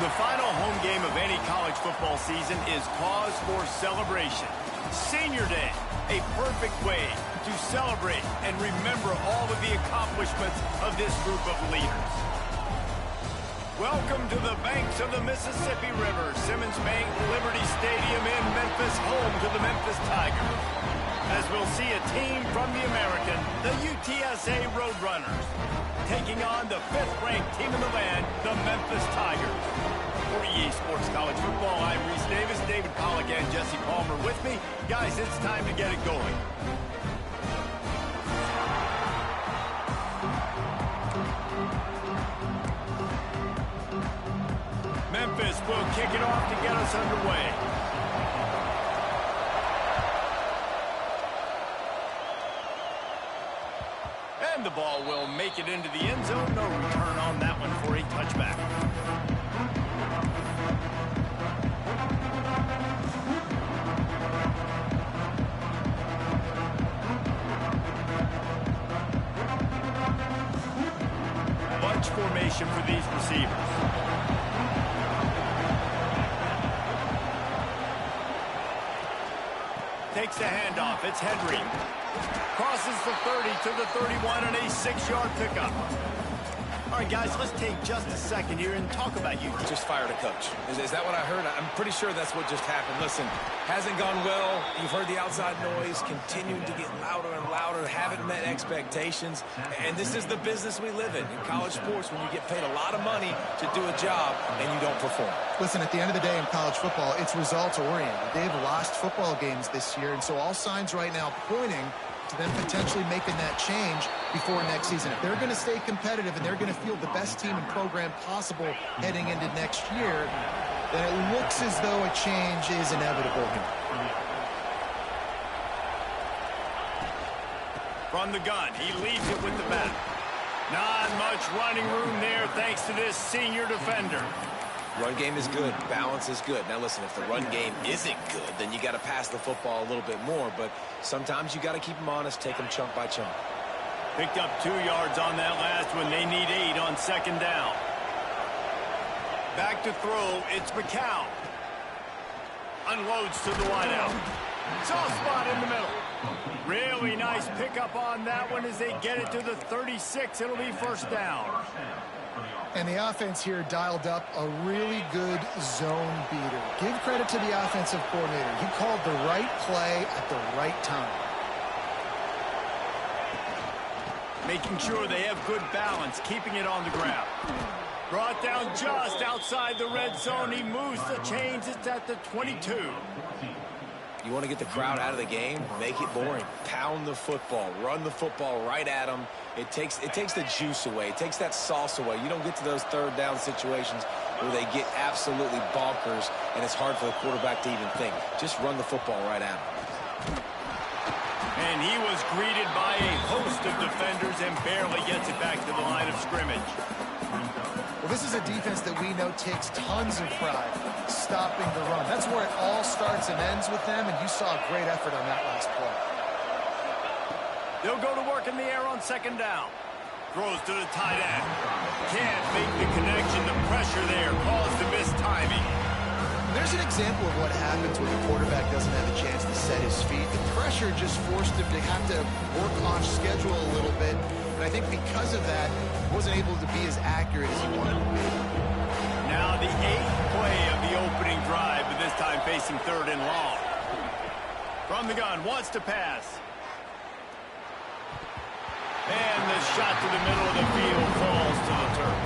The final home game of any college football season is cause for celebration. Senior Day, a perfect way to celebrate and remember all of the accomplishments of this group of leaders. Welcome to the banks of the Mississippi River, Simmons Bank Liberty Stadium in Memphis, home to the Memphis Tigers. As we'll see a team from the American, the UTSA Roadrunners, taking on the 5th-ranked team in the land, the Memphis Tigers. For EA Sports College Football, I'm Reese Davis, David Pollack, and Jesse Palmer with me. Guys, it's time to get it going. Memphis will kick it off to get us underway. And the ball will make it into the end zone. No return on that one for a touchback. Bunch formation for these receivers. Takes the handoff. It's Henry. Crosses the 30 to the 31 and a 6-yard pickup. All right, guys, let's take just a second here and talk about you. Just fired a coach. Is that what I heard? I'm pretty sure that's what just happened. Listen, hasn't gone well. You've heard the outside noise, continuing to get louder and louder, haven't met expectations. And this is the business we live in college sports, when you get paid a lot of money to do a job and you don't perform. Listen, at the end of the day in college football, it's results-oriented. They've lost football games this year, and so all signs right now pointing to them potentially making that change before next season. If they're going to stay competitive and they're going to field the best team and program possible heading into next year, then it looks as though a change is inevitable here. From the gun, he leaves it with the bat. Not much running room there thanks to this senior defender. Run game is good. Balance is good. Now, listen, if the run game isn't good, then you got to pass the football a little bit more. But sometimes you got to keep them honest, take them chunk by chunk. Picked up 2 yards on that last one. They need 8 on 2nd down. Back to throw. It's McCown. Unloads to the wideout. Soft spot in the middle. Really nice pickup on that one as they get it to the 36. It'll be 1st down. And the offense here dialed up a really good zone beater. Give credit to the offensive coordinator. He called the right play at the right time. Making sure they have good balance, keeping it on the ground. Brought down just outside the red zone. He moves the chains. It's at the 22. You want to get the crowd out of the game? Make it boring. Pound the football. Run the football right at them. It takes the juice away. It takes that sauce away. You don't get to those 3rd down situations where they get absolutely bonkers and it's hard for the quarterback to even think. Just run the football right at them. And he was greeted by a host of defenders and barely gets it back to the line of scrimmage. Well, this is a defense that we know takes tons of pride stopping the run. That's where it all starts and ends with them, and you saw a great effort on that last play. They'll go to work in the air on 2nd down. Throws to the tight end. Can't make the connection. The pressure there caused the missed timing. There's an example of what happens when the quarterback doesn't have a chance to set his feet. The pressure just forced him to have to work off schedule a little bit. And I think because of that, he wasn't able to be as accurate as he wanted to be. Now the 8th play of the opening drive, but this time facing 3rd and long. From the gun, wants to pass. And the shot to the middle of the field falls to the turf.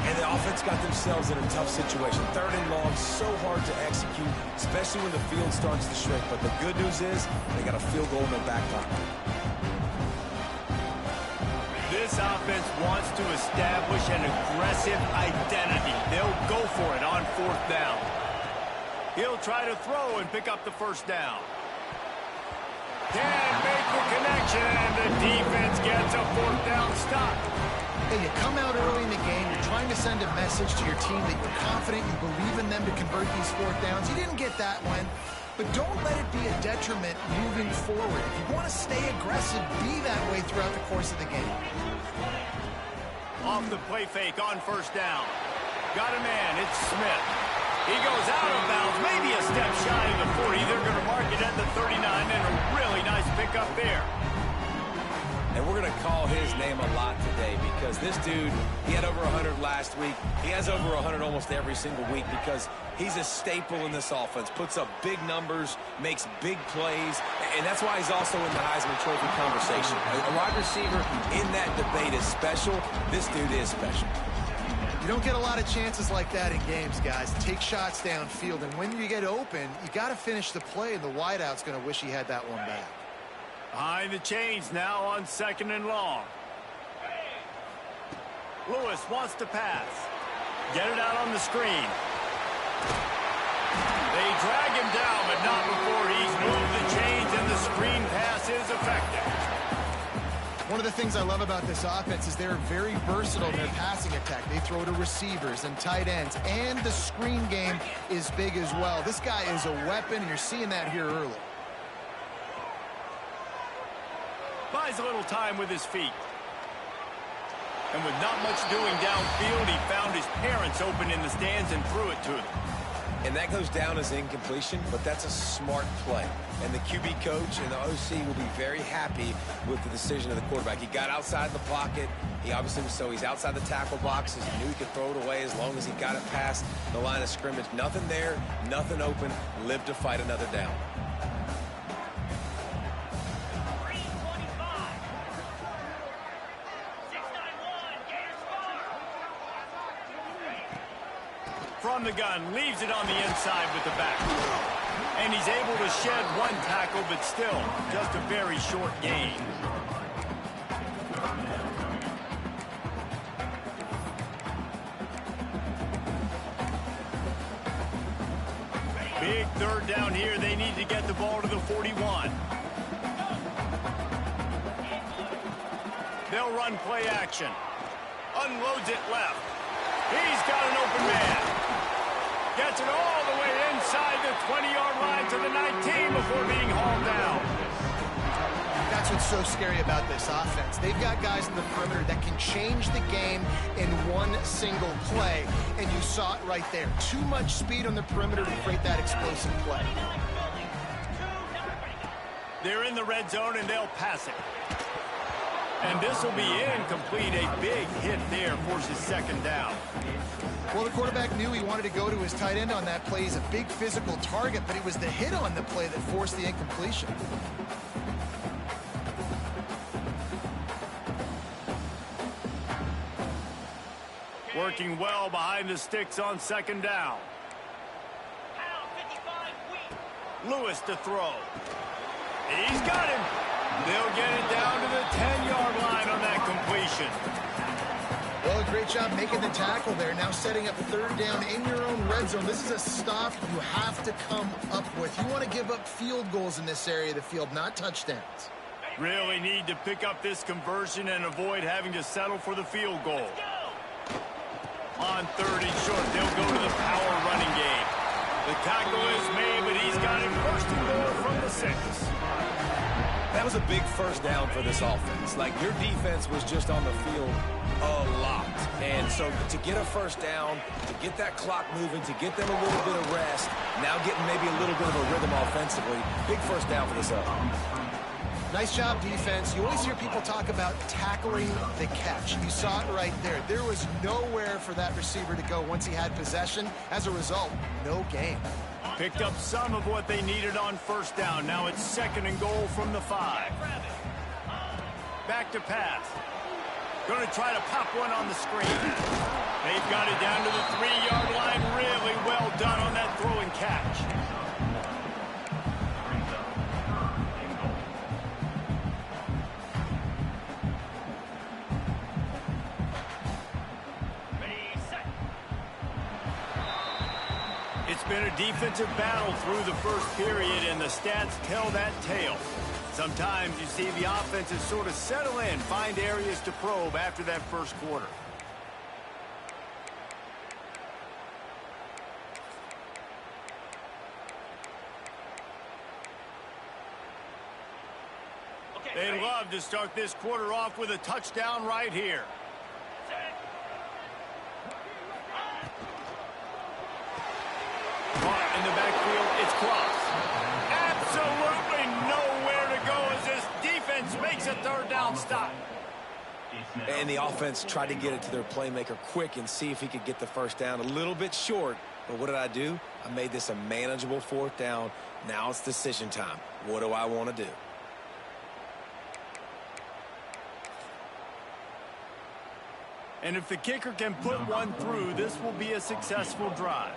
And the offense got themselves in a tough situation. 3rd and long, so hard to execute, especially when the field starts to shrink. But the good news is they got a field goal in their back pocket. This offense wants to establish an aggressive identity. They'll go for it on 4th down. He'll try to throw and pick up the 1st down. Can't make the connection, and the defense gets a 4th down stop. Hey, you come out early in the game, you're trying to send a message to your team that you're confident, you believe in them to convert these 4th downs. You didn't get that one, but don't let it be a detriment moving forward. If you want to stay aggressive, be that way throughout the course of the game. Off the play fake on 1st down. Got a man. It's Smith. He goes out of bounds, maybe a step shy of the 40. They're going to mark it at the 39, and a really nice pickup there. And we're going to call his name a lot today because this dude, he had over 100 last week. He has over 100 almost every single week because he's a staple in this offense. Puts up big numbers, makes big plays, and that's why he's also in the Heisman Trophy conversation. A wide receiver in that debate is special. This dude is special. You don't get a lot of chances like that in games, guys. Take shots downfield, and when you get open, you got to finish the play, and the wideout's going to wish he had that one back. Behind the chains now on 2nd and long. Lewis wants to pass. Get it out on the screen. They drag him down, but not before he's moved the chains, and the screen pass is effective. One of the things I love about this offense is they're very versatile in their passing attack. They throw to receivers and tight ends, and the screen game is big as well. This guy is a weapon, and you're seeing that here early. Buys a little time with his feet. And with not much doing downfield, he found his parents open in the stands and threw it to them. And that goes down as incompletion, but that's a smart play. And the QB coach and the OC will be very happy with the decision of the quarterback. He got outside the pocket. He obviously was he's outside the tackle boxes. He knew he could throw it away as long as he got it past the line of scrimmage. Nothing there, nothing open. Lived to fight another down. From the gun, leaves it on the inside with the back. And he's able to shed one tackle, but still, just a very short gain. Big 3rd down here. They need to get the ball to the 41. They'll run play action. Unloads it left. He's got an open man. Gets it all the way inside the 20-yard line to the 19 before being hauled down. That's what's so scary about this offense. They've got guys in the perimeter that can change the game in one single play, and you saw it right there. Too much speed on the perimeter to create that explosive play. They're in the red zone, and they'll pass it. And this will be incomplete. A big hit there forces 2nd down. Well, the quarterback knew he wanted to go to his tight end on that play. He's a big physical target, but it was the hit on the play that forced the incompletion. Working well behind the sticks on 2nd down. Lewis to throw. He's got him. They'll get it down to the 10-yard line on that completion. Well, a great job making the tackle there. Now setting up 3rd down in your own red zone. This is a stop you have to come up with. You want to give up field goals in this area of the field, not touchdowns. Really need to pick up this conversion and avoid having to settle for the field goal. On 3rd and short, they'll go to the power running game. The tackle is made, but he's got it 1st and goal from the 6. That was a big 1st down for this offense. Like, your defense was just on the field a lot. And so to get a 1st down, to get that clock moving, to get them a little bit of rest, now getting maybe a little bit of a rhythm offensively, big 1st down for this offense. Nice job, defense. You always hear people talk about tackling the catch. You saw it right there. There was nowhere for that receiver to go once he had possession. As a result, no gain. Picked up some of what they needed on 1st down. Now it's 2nd and goal from the 5. Back to pass. Going to try to pop one on the screen. They've got it down to the 3-yard line. Really well done on that throw and catch. It's been a defensive battle through the 1st period, and the stats tell that tale. Sometimes you see the offenses sort of settle in, find areas to probe after that 1st quarter. They'd love to start this quarter off with a touchdown right here. Timeout stop. And the offense tried to get it to their playmaker quick and see if he could get the first down. A little bit short, but what did I do? I made this a manageable fourth down. Now it's decision time. What do I want to do? And if the kicker can put one through, this will be a successful drive.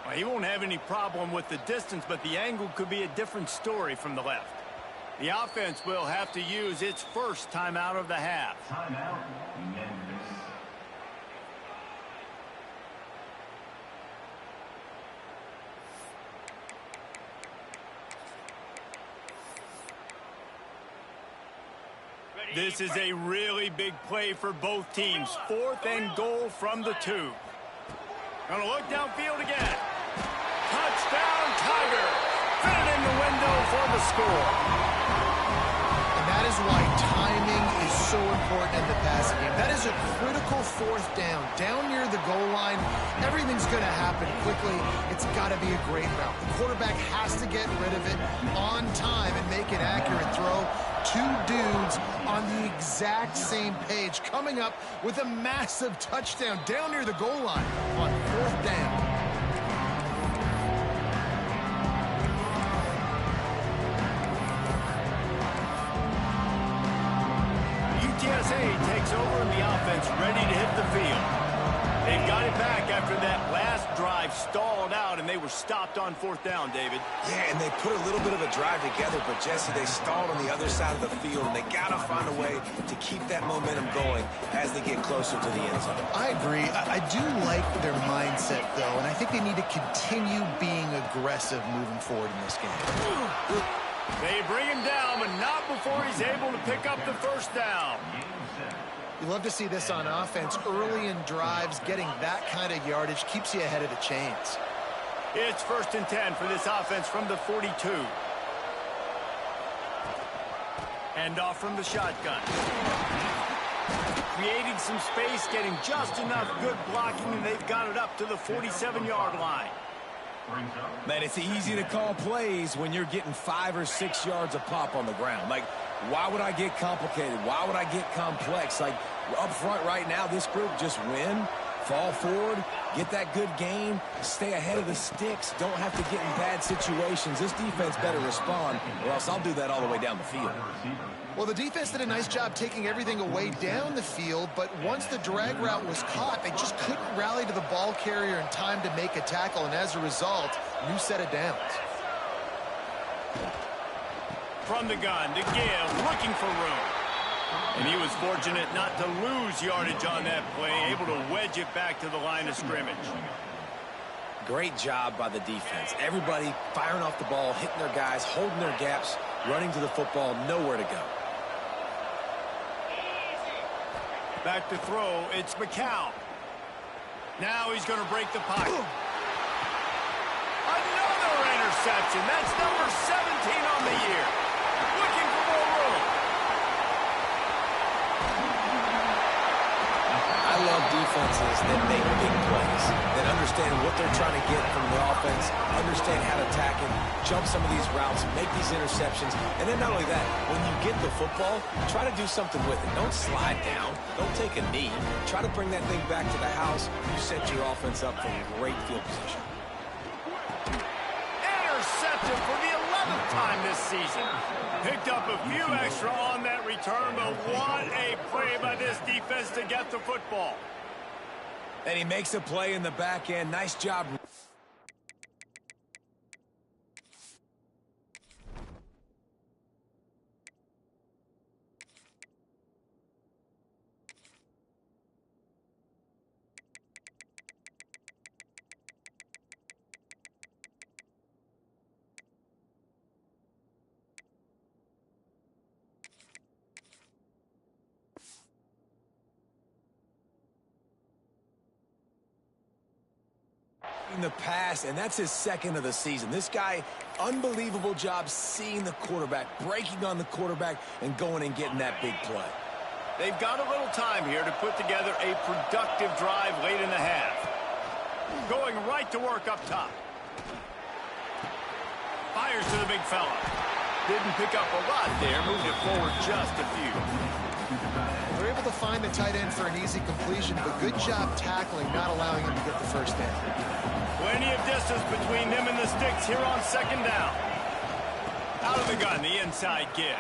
Well, he won't have any problem with the distance, but the angle could be a different story from the left. The offense will have to use its first timeout of the half. Timeout, Memphis. This is a really big play for both teams. 4th and goal from the 2. Gonna look downfield again. Touchdown, Tiger. Fit it in the window for the score. And that is why timing is so important in the passing game. That is a critical 4th down. Down near the goal line, everything's going to happen quickly. It's got to be a great route. The quarterback has to get rid of it on time and make an accurate throw. 2 dudes on the exact same page, coming up with a massive touchdown down near the goal line on 4th down. UTSA takes over and the offense ready to hit the field. They've got it back after that last drive stalled out, and they were stopped on 4th down, David. Yeah, and they put a little bit of a drive together, but Jesse, they stalled on the other side of the field, and they got to find a way to keep that momentum going as they get closer to the end zone. I agree. I do like their mindset, though, and I think they need to continue being aggressive moving forward in this game. They bring him down, but not before he's able to pick up the first down. You love to see this on offense early in drives. Getting that kind of yardage keeps you ahead of the chains. It's 1st and 10 for this offense from the 42. Hand off from the shotgun. Creating some space, getting just enough good blocking, and they've got it up to the 47-yard line. Man, it's easy to call plays when you're getting 5 or 6 yards a pop on the ground. Like, why would I get complicated? Why would I get complex? Like, up front right now, this group just win, fall forward, get that good gain, stay ahead of the sticks, don't have to get in bad situations. This defense better respond, or else I'll do that all the way down the field. Well, the defense did a nice job taking everything away down the field, but once the drag route was caught, they just couldn't rally to the ball carrier in time to make a tackle, and as a result, new set of downs. From the gun to give, looking for room. And he was fortunate not to lose yardage on that play, able to wedge it back to the line of scrimmage. Great job by the defense. Everybody firing off the ball, hitting their guys, holding their gaps, running to the football, nowhere to go. Back to throw, it's McCown. Now he's going to break the pocket. Another interception. That's number 17 on the year. Looking for more room. I love defenses that make big plays, that understand what they're trying to get from the offense, understand how to attack it, jump some of these routes, make these interceptions, and then not only that, when you get the football, try to do something with it. Don't slide down. Don't take a knee. Try to bring that thing back to the house. You set your offense up for great field position. Intercepted for the 11th time this season. Picked up a few extra on that return, but what a play by this defense to get the football. And he makes a play in the back end. Nice job. The pass, and that's his second of the season. This guy, unbelievable job seeing the quarterback, breaking on the quarterback, and going and getting that big play. They've got a little time here to put together a productive drive late in the half. Going right to work up top. Fires to the big fella. Didn't pick up a lot there, moving it forward just a few. They're able to find the tight end for an easy completion, but good job tackling, not allowing him to get the first down. Plenty of distance between them and the sticks here on second down. Out of the gun, the inside give.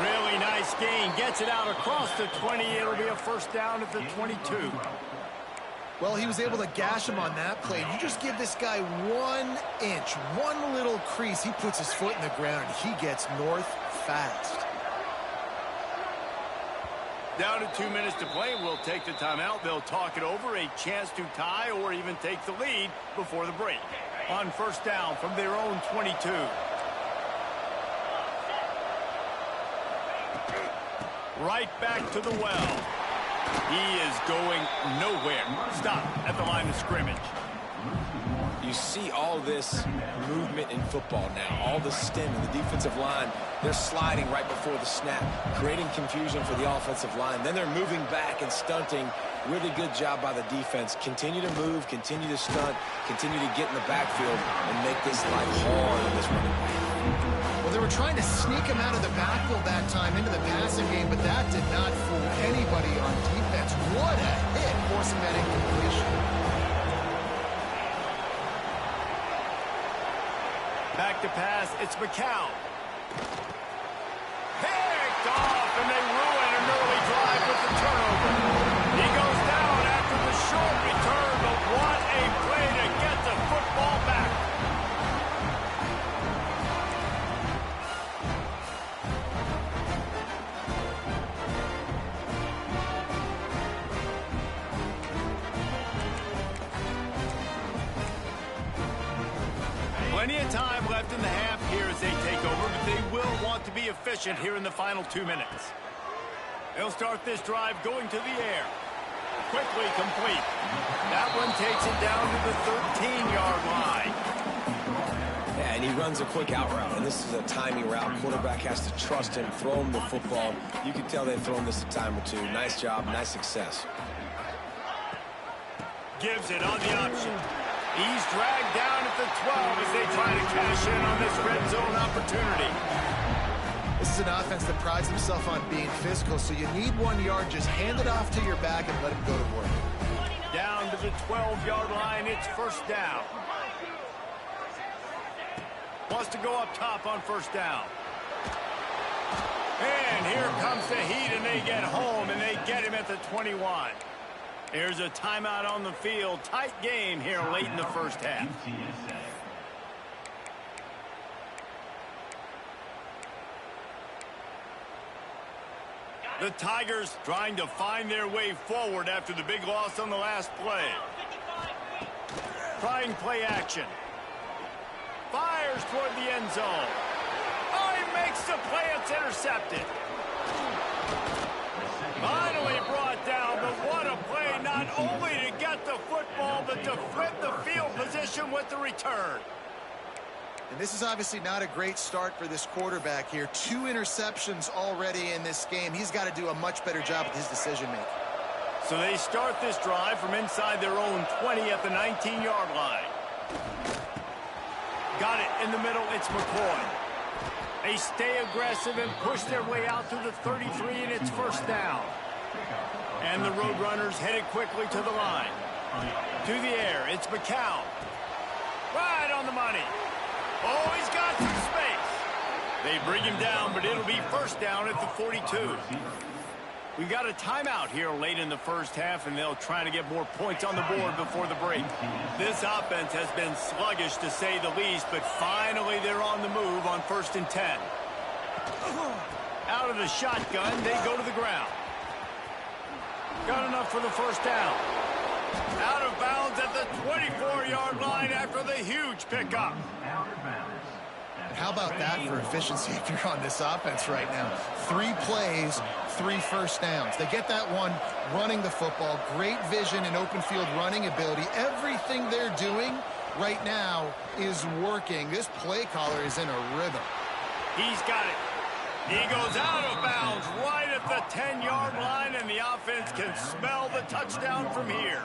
Really nice gain. Gets it out across the 20. It'll be a first down at the 22. Well, he was able to gash him on that play. You just give this guy 1 inch, one little crease. He puts his foot in the ground, and he gets north fast. Down to 2 minutes to play. We'll take the timeout. They'll talk it over. A chance to tie or even take the lead before the break. On first down from their own 22. Right back to the well. He is going nowhere. Stop at the line of scrimmage. You see all this movement in football now. All the stem in the defensive line. They're sliding right before the snap, creating confusion for the offensive line. Then they're moving back and stunting. Really good job by the defense. Continue to move, continue to stunt, continue to get in the backfield and make this life hard on this running back. Well, they were trying to sneak him out of the backfield that time into the passing game, but that did not fool anybody on defense. What a hit, forcing that incompletion. Back to pass, it's McCown. Picked off, and they ruin an early drive with the turnover. He goes down after the short return, but what a play to get the football back. Plenty of time left in the half here as they take over, but they will want to be efficient here in the final 2 minutes. They'll start this drive going to the air. Quickly complete. That one takes it down to the 13-yard line. Yeah, and he runs a quick out route, and this is a timing route. Quarterback has to trust him, throw him the football. You can tell they've thrown this a time or two. Nice job, nice success. Gives it on the option. He's dragged down at the 12 as they try to cash in on this red zone opportunity. This is an offense that prides himself on being physical, so you need 1 yard. Just hand it off to your back and let him go to work. Down to the 12-yard line, it's first down. Wants to go up top on first down. And here comes the heat, and they get home, and they get him at the 21. Here's a timeout on the field. Tight game here late in the first half. The Tigers trying to find their way forward after the big loss on the last play. Trying play action. Fires toward the end zone. Oh, he makes the play. It's intercepted. Finally brought down, but what a play, not only to get the football, but to flip the field position with the return. And this is obviously not a great start for this quarterback here. 2 interceptions already in this game. He's got to do a much better job with his decision-making. So they start this drive from inside their own 20 at the 19-yard line. Got it in the middle. It's McCoy. They stay aggressive and push their way out to the 33, and it's first down. And the Roadrunners headed quickly to the line. To the air, it's McCown. Right on the money. Oh, he's got some space. They bring him down, but it'll be first down at the 42. We got a timeout here late in the first half, and they'll try to get more points on the board before the break. This offense has been sluggish, to say the least, but finally they're on the move on 1st and 10. Out of the shotgun, they go to the ground. Got enough for the first down. Out of bounds at the 24-yard line after the huge pickup. How about that for efficiency if you're on this offense right now? 3 plays, 3 first downs. They get that one running the football. Great vision and open field running ability. Everything they're doing right now is working. This play caller is in a rhythm. He's got it. He goes out of bounds right at the 10-yard line, and the offense can smell the touchdown from here.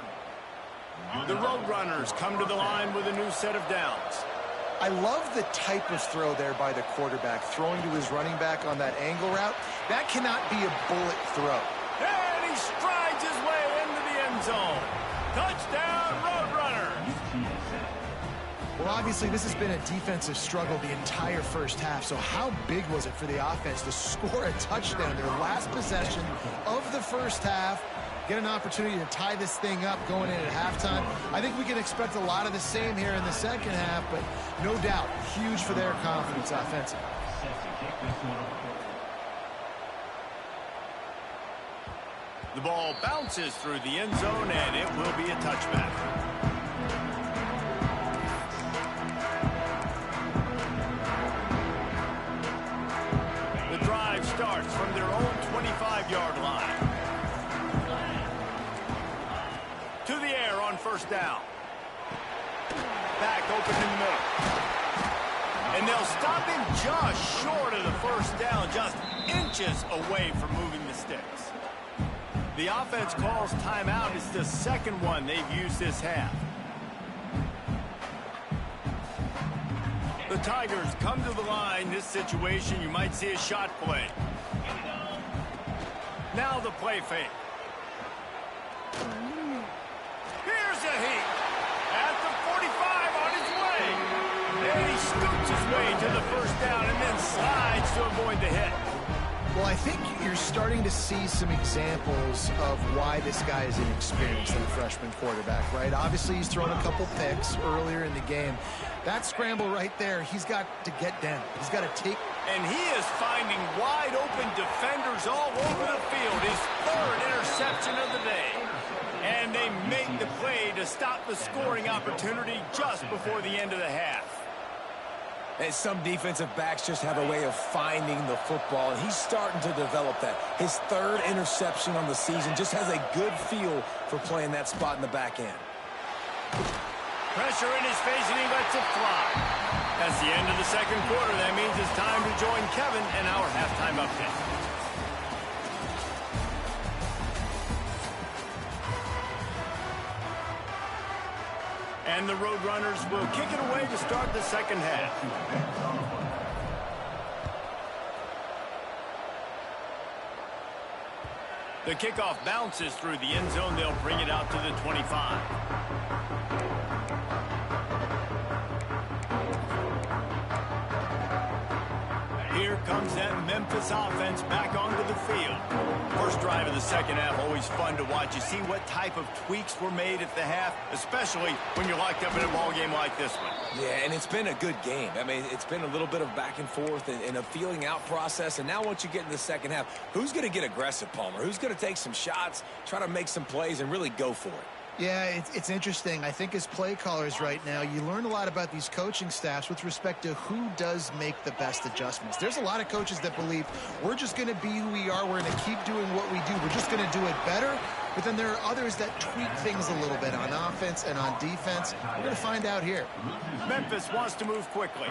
The Roadrunners come to the line with a new set of downs. I love the type of throw there by the quarterback, throwing to his running back on that angle route. That cannot be a bullet throw. And he strides his way into the end zone. Touchdown, Roadrunners. Well, obviously, this has been a defensive struggle the entire first half, so how big was it for the offense to score a touchdown, their last possession of the first half, get an opportunity to tie this thing up going in at halftime? I think we can expect a lot of the same here in the second half, but no doubt, huge for their confidence offensively. The ball bounces through the end zone, and it will be a touchback. The drive starts from their own 25-yard line. To the air on first down. Back open in the middle. And they'll stop him just short of the first down, just inches away from moving the sticks. The offense calls timeout. It's the second one they've used this half. The Tigers come to the line. This situation, you might see a shot play. Now the play fake. Here's a heat. At the 45 on his way. And he scoots his way to the first down and then slides to avoid the hit. Well, I think you're starting to see some examples of why this guy is inexperienced, the freshman quarterback, right? Obviously, he's thrown a couple picks earlier in the game. That scramble right there, he's got to get down. He's got to take. And he is finding wide open defenders all over the field. His third interception of the day. And they make the play to stop the scoring opportunity just before the end of the half. And some defensive backs just have a way of finding the football, and he's starting to develop that. His third interception on the season, just has a good feel for playing that spot in the back end. Pressure in his face, and he lets it fly. That's the end of the second quarter. That means it's time to join Kevin and our halftime update. And the Roadrunners will kick it away to start the second half. The kickoff bounces through the end zone. They'll bring it out to the 25. Here comes that Memphis offense back onto the field. First drive of the second half, always fun to watch. You see what type of tweaks were made at the half, especially when you're locked up in a ball game like this one. Yeah, and it's been a good game. I mean, it's been a little bit of back and forth and a feeling out process. And now once you get in the second half, who's going to get aggressive, Palmer? Who's going to take some shots, try to make some plays, and really go for it? Yeah, it's interesting. I think as play callers right now, you learn a lot about these coaching staffs with respect to who does make the best adjustments. There's a lot of coaches that believe we're just going to be who we are. We're going to keep doing what we do. We're just going to do it better. But then there are others that tweak things a little bit on offense and on defense. We're going to find out here. Memphis wants to move quickly.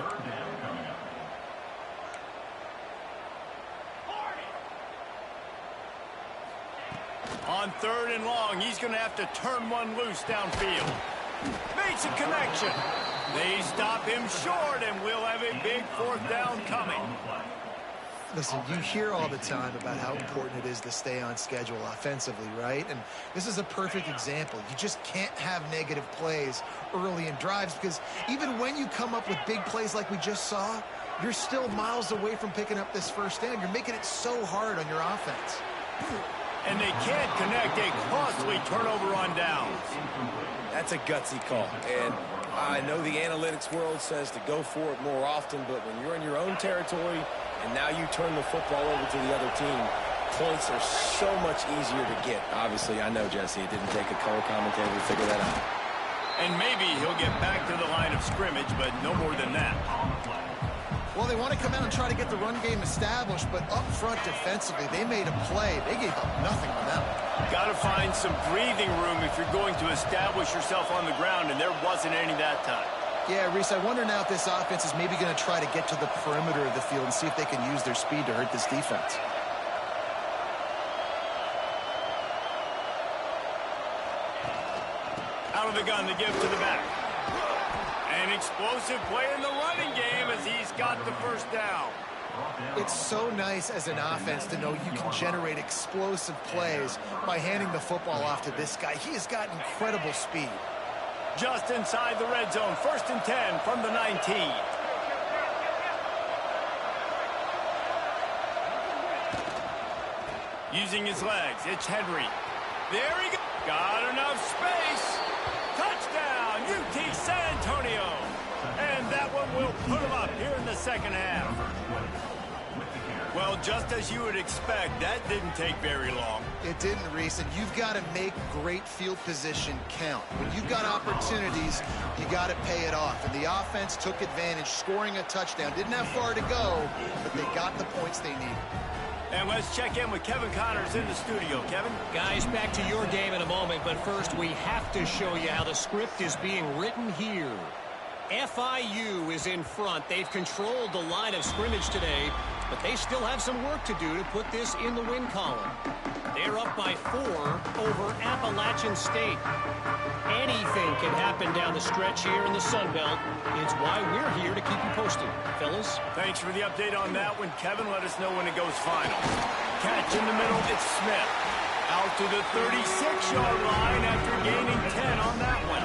On third and long, he's going to have to turn one loose downfield. Makes a connection. They stop him short, and we'll have a big fourth down coming. Listen, you hear all the time about how important it is to stay on schedule offensively, right? And this is a perfect example. You just can't have negative plays early in drives because even when you come up with big plays like we just saw, you're still miles away from picking up this first down. You're making it so hard on your offense. And they can't connect a costly turnover on downs. That's a gutsy call. And I know the analytics world says to go for it more often, but when you're in your own territory and now you turn the football over to the other team, points are so much easier to get. Obviously, I know, Jesse, it didn't take a color commentator to figure that out. And maybe he'll get back to the line of scrimmage, but no more than that. Well, they want to come out and try to get the run game established, but up front defensively, they made a play. They gave up nothing on that one. Got to find some breathing room if you're going to establish yourself on the ground, and there wasn't any that time. Yeah, Reese, I wonder now if this offense is maybe going to try to get to the perimeter of the field and see if they can use their speed to hurt this defense. Out of the gun to give to the back. And An explosive play in the running game as he's got the first down. It's so nice as an offense to know you can generate explosive plays by handing the football off to this guy. He has got incredible speed. Just inside the red zone, 1st and 10 from the 19. Using his legs, it's Henry. There he goes. Got enough space. Touchdown, UT San Antonio. And that one will put him up here in the second half. Well, just as you would expect, that didn't take very long. It didn't, Reese, and you've got to make great field position count. When you've got opportunities, you got to pay it off. And the offense took advantage, scoring a touchdown. Didn't have far to go, but they got the points they needed. And let's check in with Kevin Connors in the studio. Kevin? Guys, back to your game in a moment, but first we have to show you how the script is being written here. FIU is in front. They've controlled the line of scrimmage today, but they still have some work to do to put this in the win column. They're up by 4 over Appalachian State. Anything can happen down the stretch here in the Sun Belt. It's why we're here to keep you posted. Fellas? Thanks for the update on that one, Kevin. Let us know when it goes final. Catch in the middle, it's Smith. Out to the 36-yard line after gaining 10 on that one.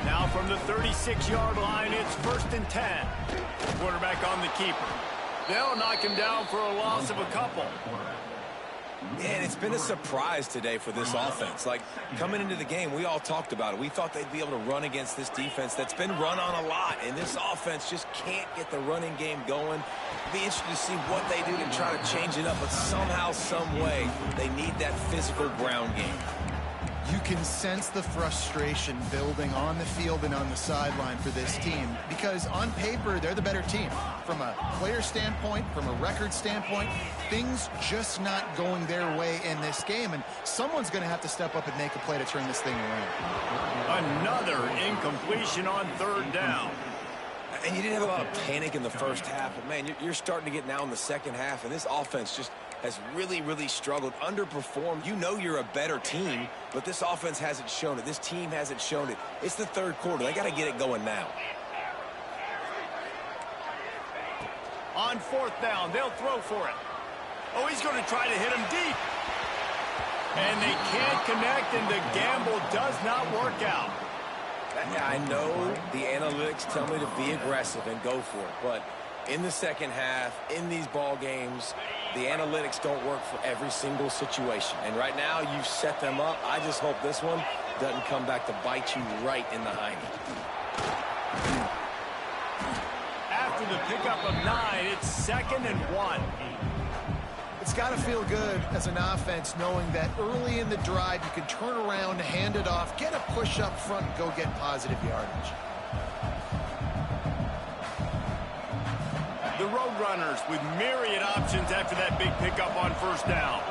Now from the 36-yard line, it's 1st and 10. Quarterback on the keeper. They'll knock him down for a loss of a couple. Man, it's been a surprise today for this offense. Like, coming into the game, we all talked about it. We thought they'd be able to run against this defense that's been run on a lot, and this offense just can't get the running game going. Be interested to see what they do to try to change it up, but somehow, some way, they need that physical ground game. You can sense the frustration building on the field and on the sideline for this team because on paper, they're the better team. From a player standpoint, from a record standpoint, things just not going their way in this game, and someone's going to have to step up and make a play to turn this thing around. Another incompletion on 3rd down. And you didn't have a lot of panic in the first half, but, man, you're starting to get now in the second half, and this offense just has really, really struggled, underperformed. You know you're a better team, but this offense hasn't shown it. This team hasn't shown it. It's the 3rd quarter. They got to get it going now. On 4th down, they'll throw for it. Oh, he's going to try to hit him deep. And they can't connect, and the gamble does not work out. I know the analytics tell me to be aggressive and go for it, but in the second half, in these ball games, the analytics don't work for every single situation. And right now, you've set them up. I just hope this one doesn't come back to bite you right in the hiney. After the pickup of 9, it's 2nd and 1. It's got to feel good as an offense knowing that early in the drive you can turn around, hand it off, get a push up front, and go get positive yardage. The Roadrunners with myriad options after that big pickup on 1st down.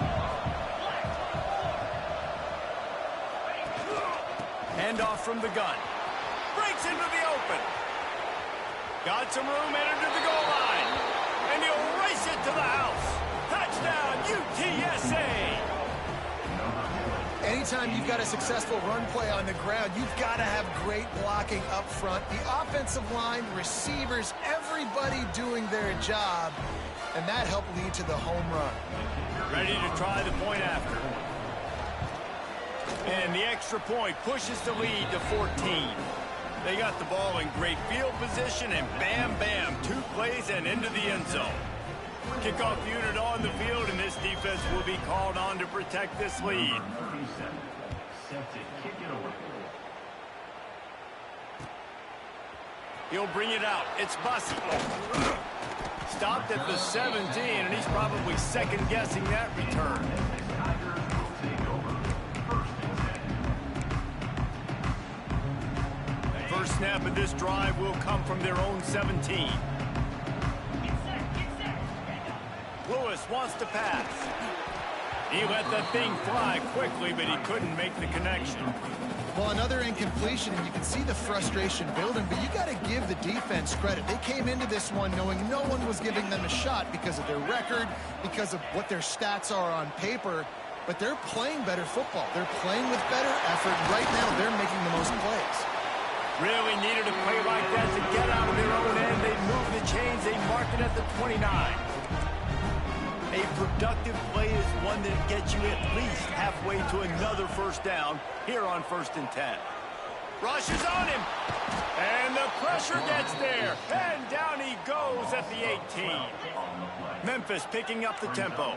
Handoff from the gun. Breaks into the open. Got some room, entered to the goal line. And he'll race it to the house. Touchdown, UTSA. Anytime you've got a successful run play on the ground, you've got to have great blocking up front. The offensive line, receivers, everybody doing their job, and that helped lead to the home run. Ready to try the point after. And the extra point pushes the lead to 14. They got the ball in great field position, and bam, bam, 2 plays and into the end zone. Kickoff unit on the field, and this defense will be called on to protect this lead. He'll bring it out. It's Bussey. Stopped at the 17, and he's probably second-guessing that return. First snap of this drive will come from their own 17. Lewis wants to pass. He let that thing fly quickly, but he couldn't make the connection. Well, another incompletion, and you can see the frustration building, but you got to give the defense credit. They came into this one knowing no one was giving them a shot because of their record, because of what their stats are on paper, but they're playing better football. They're playing with better effort. Right now, they're making the most plays. Really needed a play like that to get out of their own end. They move the chains. They mark it at the 29. A productive play is one that gets you at least halfway to another first down here on 1st and 10. Rushes on him. And the pressure gets there. And down he goes at the 18. Memphis picking up the tempo.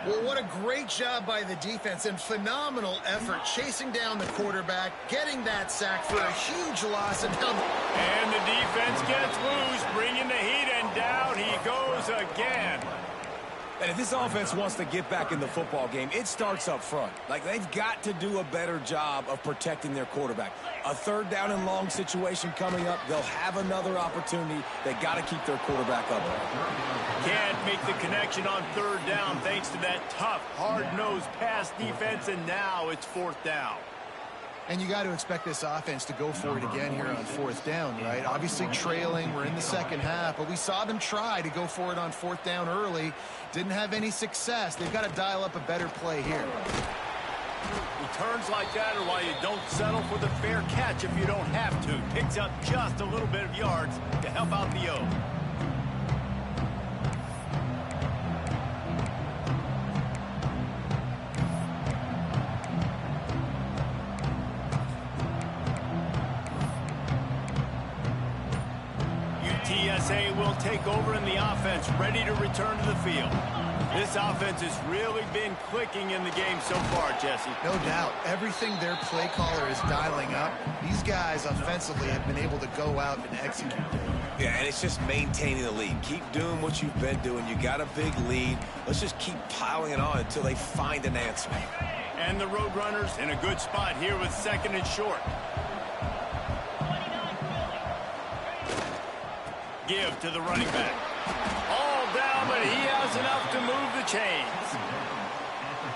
Well, what a great job by the defense and phenomenal effort chasing down the quarterback, getting that sack for a huge loss. And the defense gets loose, bringing the heat, and down he goes again. And if this offense wants to get back in the football game, it starts up front. Like, they've got to do a better job of protecting their quarterback. A 3rd down and long situation coming up, they'll have another opportunity. They got to keep their quarterback up. Can't make the connection on 3rd down thanks to that tough, hard-nosed pass defense, and now it's 4th down. And you got to expect this offense to go for it again here on 4th down, right? Obviously trailing, we're in the 2nd half, but we saw them try to go for it on 4th down early. Didn't have any success. They've got to dial up a better play here. Returns like that are why you don't settle for the fair catch if you don't have to. Picks up just a little bit of yards to help out the O. UTSA will take over in the offense, ready to return to the field. This offense has really been clicking in the game so far, Jesse. No doubt. Everything their play caller is dialing up, these guys offensively have been able to go out and execute. Yeah, and it's just maintaining the lead. Keep doing what you've been doing. You got a big lead. Let's just keep piling it on until they find an answer. And the Roadrunners in a good spot here with 2nd and short. Give to the running back. All down, but he has enough to move the chains.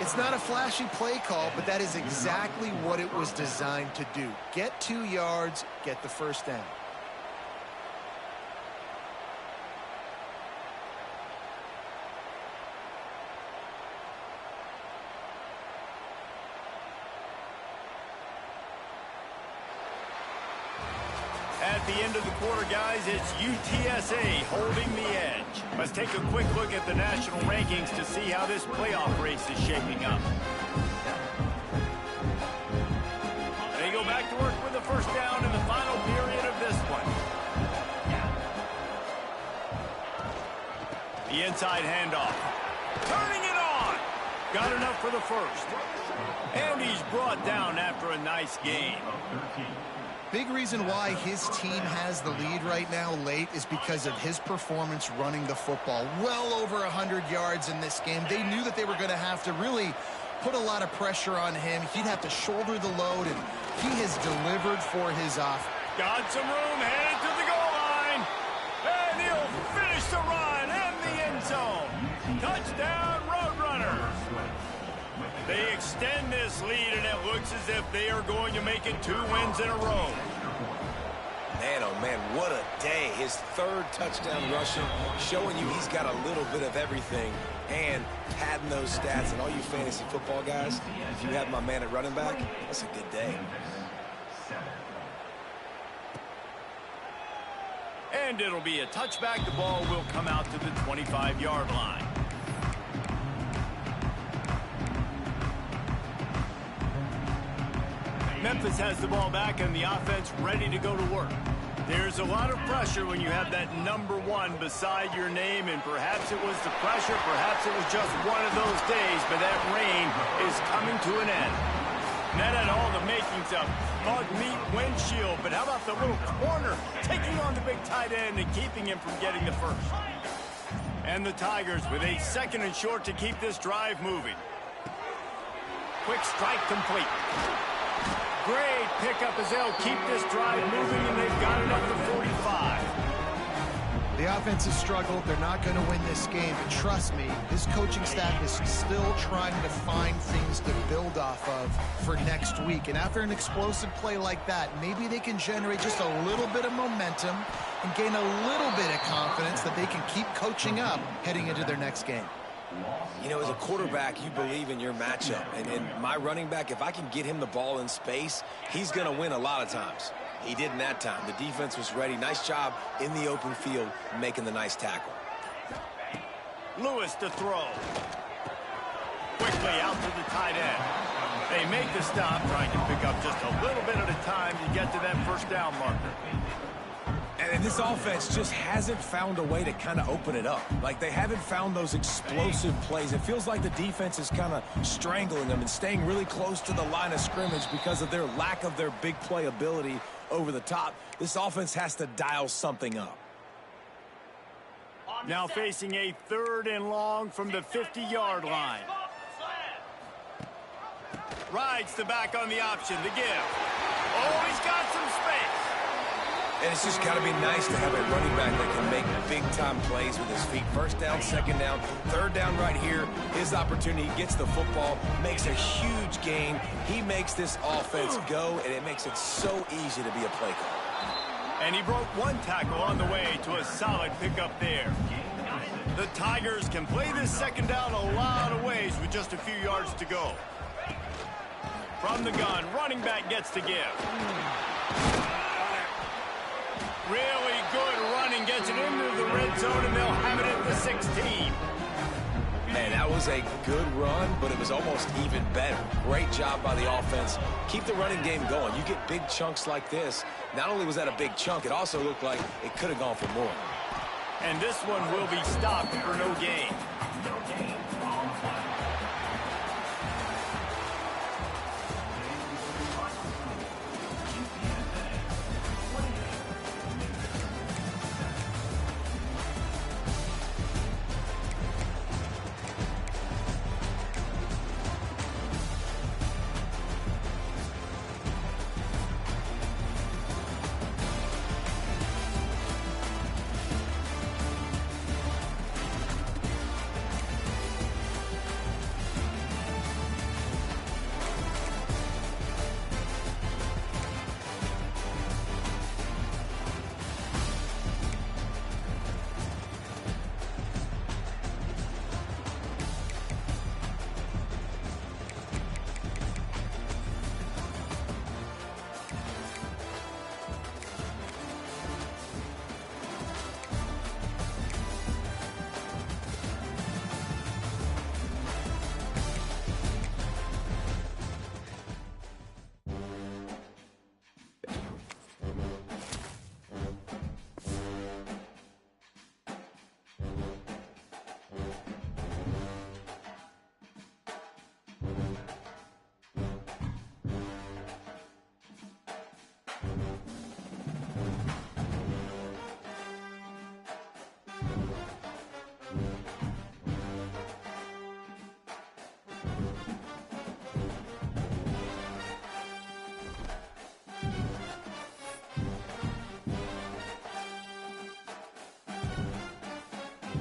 It's not a flashy play call, but that is exactly what it was designed to do. Get 2 yards, get the 1st down. At the end of the quarter, guys, it's UTSA holding the edge. Let's take a quick look at the national rankings to see how this playoff race is shaping up. They go back to work with a 1st down in the final period of this one. The inside handoff. Turning it on. Got enough for the 1st. And he's brought down after a nice game. Big reason why his team has the lead right now late is because of his performance running the football. Well over 100 yards in this game. They knew that they were going to have to really put a lot of pressure on him. He'd have to shoulder the load, and he has delivered for his offense. Got some room, headed to the goal line. And he'll finish the run in the end zone. Touchdown, Roadrunners. They extend this lead, and it looks as if they are going to make it 2 wins in a row. Man, oh man, what a day. His 3rd touchdown rushing, showing you he's got a little bit of everything and padding those stats. And all you fantasy football guys, if you have my man at running back, that's a good day. And it'll be a touchback. The ball will come out to the 25-yard line. Memphis has the ball back and the offense ready to go to work. There's a lot of pressure when you have that number 1 beside your name, and perhaps it was the pressure, perhaps it was just one of those days, but that rain is coming to an end. And that had all the makings of bug meat windshield, but how about the little corner taking on the big tight end and keeping him from getting the 1st? And the Tigers with a 2nd and short to keep this drive moving. Quick strike complete. Great pickup as they'll keep this drive moving, and they've got it up to 45. The offense has struggled. They're not going to win this game, but trust me, this coaching staff is still trying to find things to build off of for next week. And after an explosive play like that, maybe they can generate just a little bit of momentum and gain a little bit of confidence that they can keep coaching up heading into their next game. You know, as a quarterback, you believe in your matchup. And my running back, if I can get him the ball in space, he's going to win a lot of times. He didn't that time. The defense was ready. Nice job in the open field making the nice tackle. Lewis to throw. Quickly out to the tight end. They make the stop, trying to pick up just a little bit at a time to get to that first down marker. And this offense just hasn't found a way to kind of open it up. Like, they haven't found those explosive plays. It feels like the defense is kind of strangling them and staying really close to the line of scrimmage because of their lack of their big play ability over the top. This offense has to dial something up. Now facing a 3rd and long from the 50-yard line. Rides the back on the option to give. Oh, he's got some space. And it's just got to be nice to have a running back that can make big-time plays with his feet. 1st down, 2nd down, 3rd down right here. His opportunity, gets the football, makes a huge gain. He makes this offense go, and it makes it so easy to be a play caller. And he broke 1 tackle on the way to a solid pickup there. The Tigers can play this 2nd down a lot of ways with just a few yards to go. From the gun, running back gets to give. Really good running, gets it into the red zone, and they'll have it at the 16. Man, that was a good run, but it was almost even better. Great job by the offense. Keep the running game going. You get big chunks like this. Not only was that a big chunk, it also looked like it could have gone for more. And this one will be stopped for no gain.